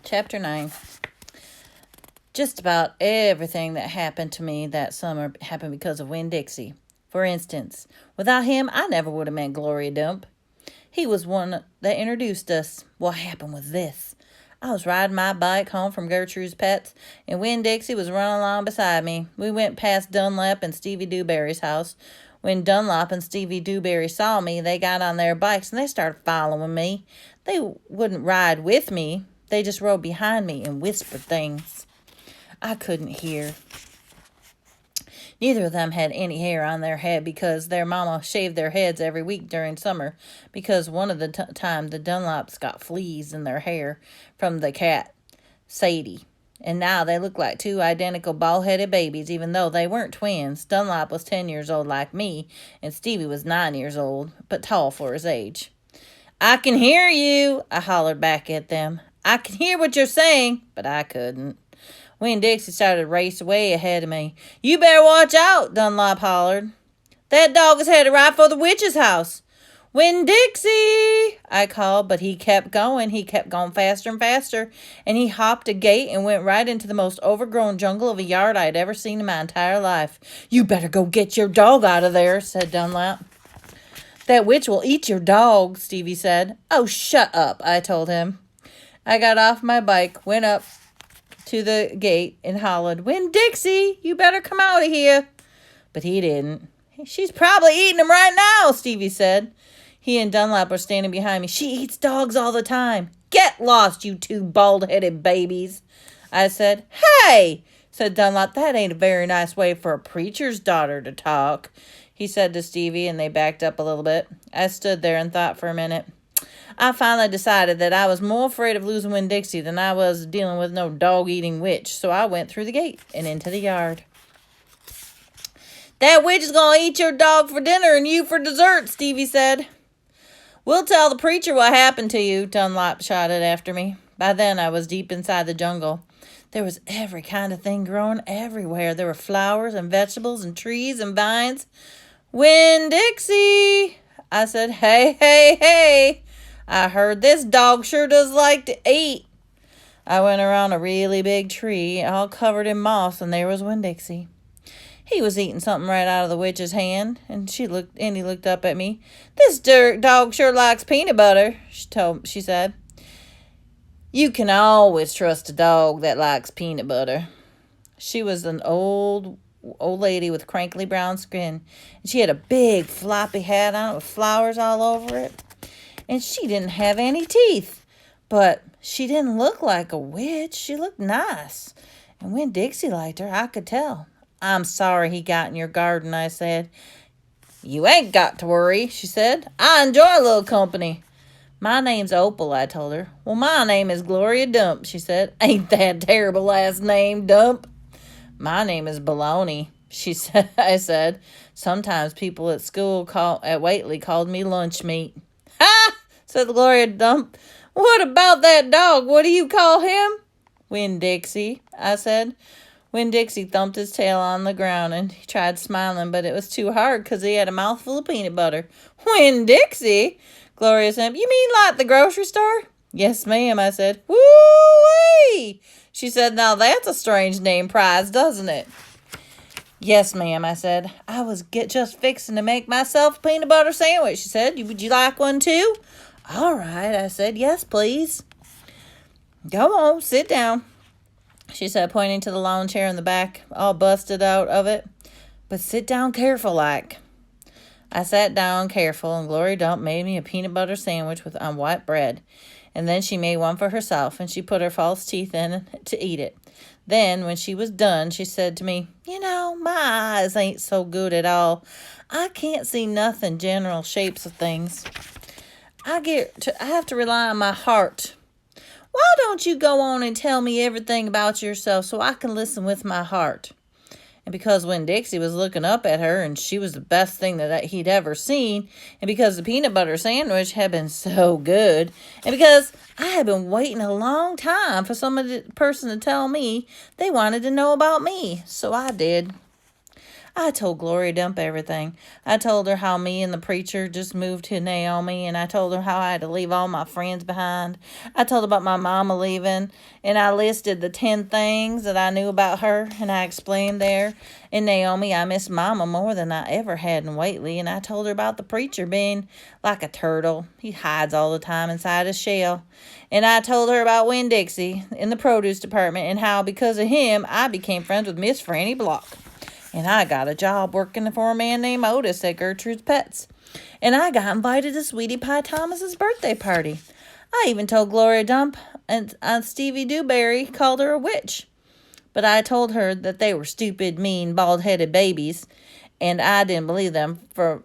Chapter 9. Just about everything that happened to me that summer happened because of Winn-Dixie. For instance, without him, I never would have met Gloria Dump. He was one that introduced us. What happened was this. I was riding my bike home from Gertrude's Pets, and Winn-Dixie was running along beside me. We went past Dunlap and Stevie Dewberry's house. When Dunlop and Stevie Dewberry saw me, they got on their bikes and they started following me. They wouldn't ride with me. They just rode behind me and whispered things. I couldn't hear. Neither of them had any hair on their head because their mama shaved their heads every week during summer because one of the time the Dunlops got fleas in their hair from the cat, Sadie. And now they look like two identical bald-headed babies, even though they weren't twins. Dunlop was 10 years old like me, and Stevie was 9 years old, but tall for his age. I can hear you, I hollered back at them. I can hear what you're saying, but I couldn't. Winn-Dixie started to race way ahead of me. You better watch out, Dunlop hollered. That dog is headed right for the witch's house. Winn-Dixie, I called, but he kept going. He kept going faster and faster, and he hopped a gate and went right into the most overgrown jungle of a yard I had ever seen in my entire life. You better go get your dog out of there, said Dunlop. That witch will eat your dog, Stevie said. Oh, shut up, I told him. I got off my bike, went up to the gate, and hollered, Winn-Dixie, you better come out of here. But he didn't. She's probably eating him right now, Stevie said. He and Dunlop were standing behind me. She eats dogs all the time. Get lost, you two bald-headed babies. I said, Hey, said Dunlop, that ain't a very nice way for a preacher's daughter to talk, he said to Stevie, and they backed up a little bit. I stood there and thought for a minute. I finally decided that I was more afraid of losing Winn-Dixie than I was dealing with no dog-eating witch, so I went through the gate and into the yard. That witch is going to eat your dog for dinner and you for dessert, Stevie said. We'll tell the preacher what happened to you, Dunlop shouted after me. By then, I was deep inside the jungle. There was every kind of thing growing everywhere. There were flowers and vegetables and trees and vines. Winn-Dixie, I said, hey, hey, hey. I heard this dog sure does like to eat. I went around a really big tree, all covered in moss, and there was Winn-Dixie. He was eating something right out of the witch's hand, and he looked up at me. This dog sure likes peanut butter, she said. You can always trust a dog that likes peanut butter. She was an old lady with crinkly brown skin, and she had a big floppy hat on with flowers all over it. And she didn't have any teeth, but she didn't look like a witch. She looked nice. And Winn-Dixie liked her, I could tell. I'm sorry he got in your garden, I said. You ain't got to worry, she said. I enjoy a little company. My name's Opal, I told her. Well, my name is Gloria Dump, she said. Ain't that a terrible last name, Dump? My name is Baloney, I said. Sometimes people at school at Whately called me lunch meat. Ha! Said Gloria Dump. What about that dog? What do you call him? Winn-Dixie, I said. Winn-Dixie thumped his tail on the ground, and he tried smiling, but it was too hard because he had a mouthful of peanut butter. Winn-Dixie? Gloria said. You mean like the grocery store? Yes, ma'am, I said. Woo-wee! She said, now that's a strange name prize, doesn't it? Yes, ma'am, I said. I was just fixing to make myself a peanut butter sandwich, she said. Would you like one too? All right, I said. Yes, please. Go on, sit down, she said, pointing to the lawn chair in the back, all busted out of it. But sit down careful like. I sat down careful, and Gloria Dump made me a peanut butter sandwich on white bread. And then she made one for herself, and she put her false teeth in to eat it. Then, when she was done, she said to me, You know, my eyes ain't so good at all. I can't see nothing general shapes of things. I have to rely on my heart. Why don't you go on and tell me everything about yourself so I can listen with my heart? And because Winn-Dixie was looking up at her, and she was the best thing that he'd ever seen, and because the peanut butter sandwich had been so good, and because I had been waiting a long time for person to tell me they wanted to know about me, so I did. I told Gloria Dump everything. I told her how me and the preacher just moved to Naomi, and I told her how I had to leave all my friends behind. I told her about my mama leaving, and I listed the 10 things that I knew about her, and I explained there in Naomi I miss mama more than I ever had in Whately, and I told her about the preacher being like a turtle. He hides all the time inside his shell. And I told her about Winn-Dixie in the produce department and how because of him I became friends with Miss Franny Block. And I got a job working for a man named Otis at Gertrude's Pets. And I got invited to Sweetie Pie Thomas's birthday party. I even told Gloria Dump and Stevie Dewberry called her a witch. But I told her that they were stupid, mean, bald-headed babies. And I didn't believe them for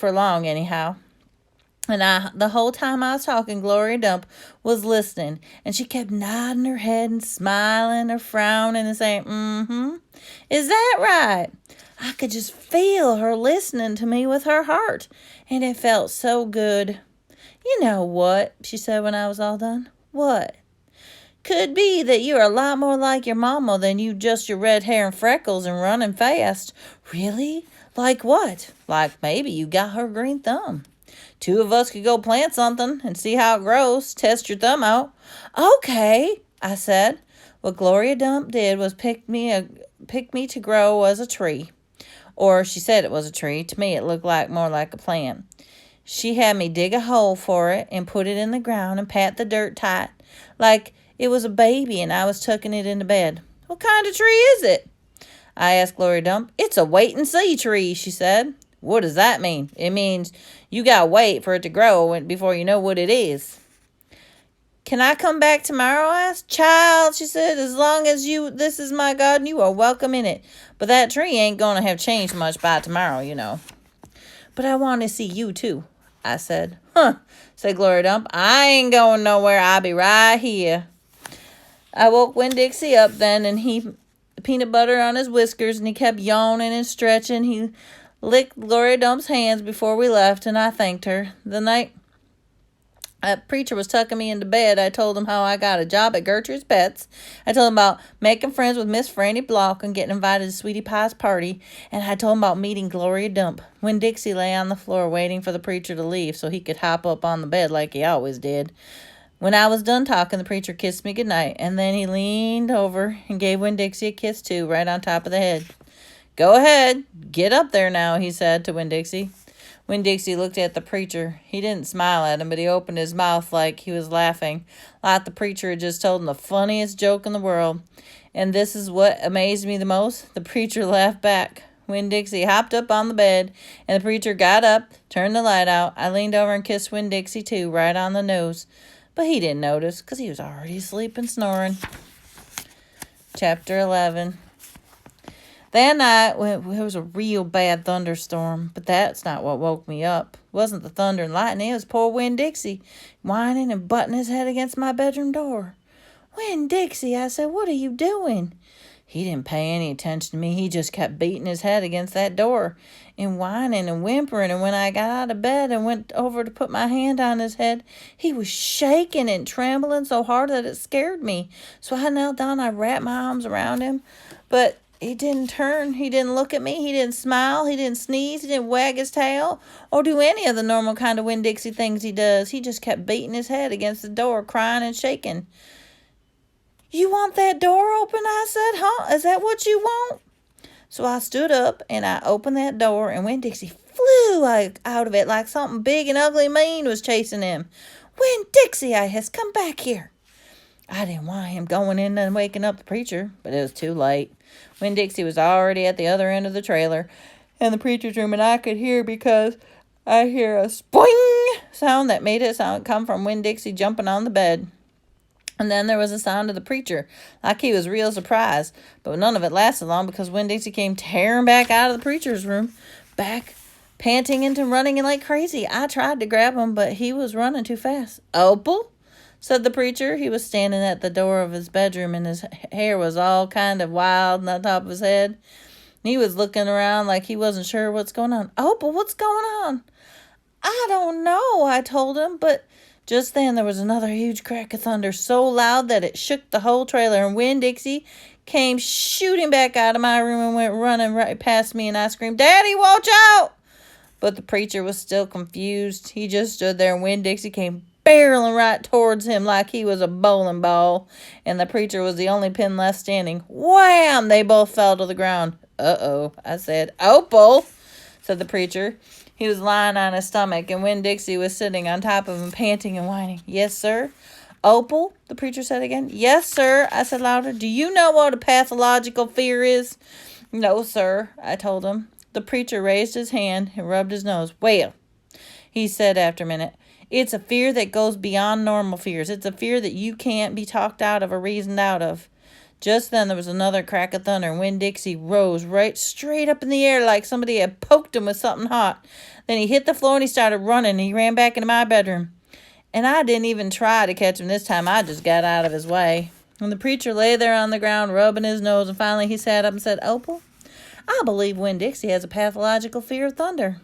long anyhow. And the whole time I was talking, Gloria Dump was listening. And she kept nodding her head and smiling or frowning and saying, mm-hmm. Is that right? I could just feel her listening to me with her heart. And it felt so good. You know what? She said when I was all done. What? Could be that you're a lot more like your mama than you just your red hair and freckles and running fast. Really? Like what? Like maybe you got her green thumb. 2 of us could go plant something and see how it grows. Test your thumb out. Okay, I said. What Gloria Dump did was pick me to grow as a tree. Or she said it was a tree. To me, it looked more like a plant. She had me dig a hole for it and put it in the ground and pat the dirt tight like it was a baby and I was tucking it into bed. What kind of tree is it? I asked Gloria Dump. It's a wait-and-see tree, she said. What does that mean? It means you gotta wait for it to grow before you know what it is. Can I come back tomorrow? I asked. Child, she said, as long as this is my garden, you are welcome in it. But that tree ain't gonna have changed much by tomorrow, you know. But I want to see you too, I said. Huh, said Gloria Dump. I ain't going nowhere. I'll be right here. I woke Winn-Dixie up then, and he peanut butter on his whiskers, and he kept yawning and stretching. He licked Gloria Dump's hands before we left, and I thanked her. The night that preacher was tucking me into bed, I told him how I got a job at Gertrude's Pets. I told him about making friends with Miss Franny Block and getting invited to Sweetie Pie's party. And I told him about meeting Gloria Dump when Dixie lay on the floor waiting for the preacher to leave so he could hop up on the bed like he always did. When I was done talking, the preacher kissed me goodnight, and then he leaned over and gave Winn-Dixie a kiss too, right on top of the head. Go ahead, get up there now, he said to Winn-Dixie. Winn-Dixie looked at the preacher. He didn't smile at him, but he opened his mouth like he was laughing, like the preacher had just told him the funniest joke in the world. And this is what amazed me the most. The preacher laughed back. Winn-Dixie hopped up on the bed, and the preacher got up, turned the light out. I leaned over and kissed Winn-Dixie too, right on the nose. But he didn't notice, because he was already asleep and snoring. Chapter 11. That night, there was a real bad thunderstorm, but that's not what woke me up. It wasn't the thunder and lightning, it was poor Winn-Dixie, whining and butting his head against my bedroom door. Winn-Dixie, I said, what are you doing? He didn't pay any attention to me. He just kept beating his head against that door and whining and whimpering. And when I got out of bed and went over to put my hand on his head, he was shaking and trembling so hard that it scared me. So I knelt down, I wrapped my arms around him. But he didn't turn. He didn't look at me. He didn't smile. He didn't sneeze. He didn't wag his tail or do any of the normal kind of Winn-Dixie things he does. He just kept beating his head against the door, crying and shaking. You want that door open? I said, huh? Is that what you want? So I stood up and I opened that door, and Winn-Dixie flew out of it like something big and ugly and mean was chasing him. Winn-Dixie, I hissed, come back here. I didn't want him going in and waking up the preacher, but it was too late. Winn-Dixie was already at the other end of the trailer in the preacher's room, and I could hear because I hear a spoing sound that made it come from Winn-Dixie jumping on the bed. And then there was a sound of the preacher, like he was real surprised. But none of it lasted long because Winn-Dixie came tearing back out of the preacher's room, back panting and running like crazy. I tried to grab him, but he was running too fast. Opal, said the preacher. He was standing at the door of his bedroom, and his hair was all kind of wild on the top of his head. He was looking around like he wasn't sure what's going on. Opal, what's going on? I don't know, I told him, but just then there was another huge crack of thunder so loud that it shook the whole trailer, and Winn-Dixie came shooting back out of my room and went running right past me, and I screamed, "Daddy, watch out!" But the preacher was still confused. He just stood there, and Winn-Dixie came barreling right towards him like he was a bowling ball, and the preacher was the only pin left standing. Wham! They both fell to the ground. "Uh-oh," I said. "Opal," said the preacher. He was lying on his stomach, and Winn-Dixie was sitting on top of him, panting and whining. "Yes, sir." "Opal," the preacher said again. "Yes, sir," I said louder. "Do you know what a pathological fear is?" "No, sir," I told him. The preacher raised his hand and rubbed his nose. "Well," he said after a minute, "it's a fear that goes beyond normal fears. It's a fear that you can't be talked out of or reasoned out of." Just then there was another crack of thunder, and Winn-Dixie rose right straight up in the air like somebody had poked him with something hot. Then he hit the floor and he started running, and he ran back into my bedroom. And I didn't even try to catch him this time. I just got out of his way. And the preacher lay there on the ground, rubbing his nose, and finally he sat up and said, "Opal, I believe Winn-Dixie has a pathological fear of thunder."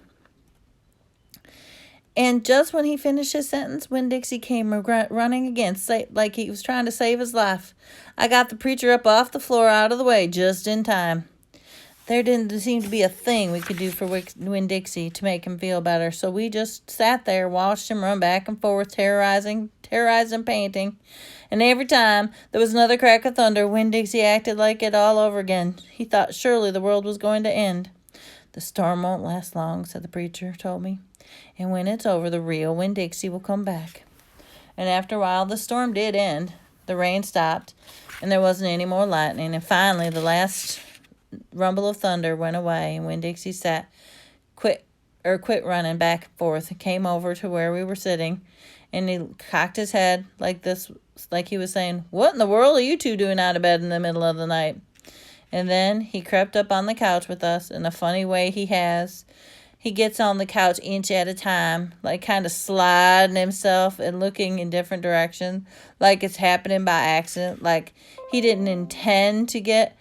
And just when he finished his sentence, Winn-Dixie came running again, like he was trying to save his life. I got the preacher up off the floor out of the way just in time. There didn't seem to be a thing we could do for Winn-Dixie to make him feel better, so we just sat there, watched him run back and forth, terrorizing, panting. And every time there was another crack of thunder, Winn-Dixie acted like it all over again. He thought surely the world was going to end. "The storm won't last long," said the preacher, told me. "And when it's over, the real Winn-Dixie will come back." And after a while, the storm did end. The rain stopped, and there wasn't any more lightning. And finally, the last rumble of thunder went away, and Winn-Dixie quit running back and forth, and came over to where we were sitting, and he cocked his head like he was saying, "What in the world are you two doing out of bed in the middle of the night?" And then he crept up on the couch with us in a funny way he has. He gets on the couch inch at a time, like kind of sliding himself and looking in different directions, like it's happening by accident, like he didn't intend to get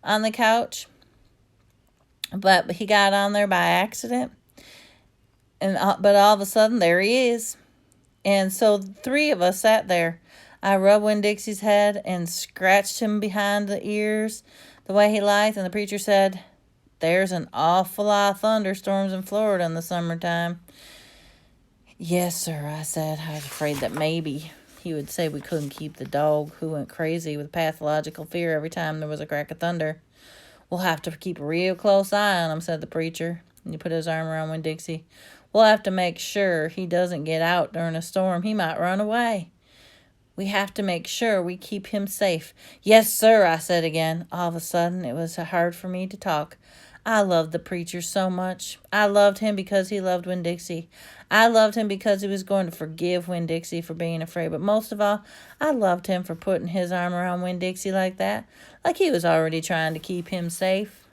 on the couch, but he got on there by accident. But all of a sudden, there he is. And so 3 of us sat there. I rubbed Winn-Dixie's head and scratched him behind the ears the way he liked, and the preacher said, "There's an awful lot of thunderstorms in Florida in the summertime." "Yes, sir," I said. I was afraid that maybe he would say we couldn't keep the dog who went crazy with pathological fear every time there was a crack of thunder. "We'll have to keep a real close eye on him," said the preacher. And he put his arm around Winn-Dixie. "We'll have to make sure he doesn't get out during a storm. He might run away. We have to make sure we keep him safe." "Yes, sir," I said again. All of a sudden, it was hard for me to talk. I loved the preacher so much. I loved him because he loved Winn-Dixie. I loved him because he was going to forgive Winn-Dixie for being afraid. But most of all, I loved him for putting his arm around Winn-Dixie like that, like he was already trying to keep him safe.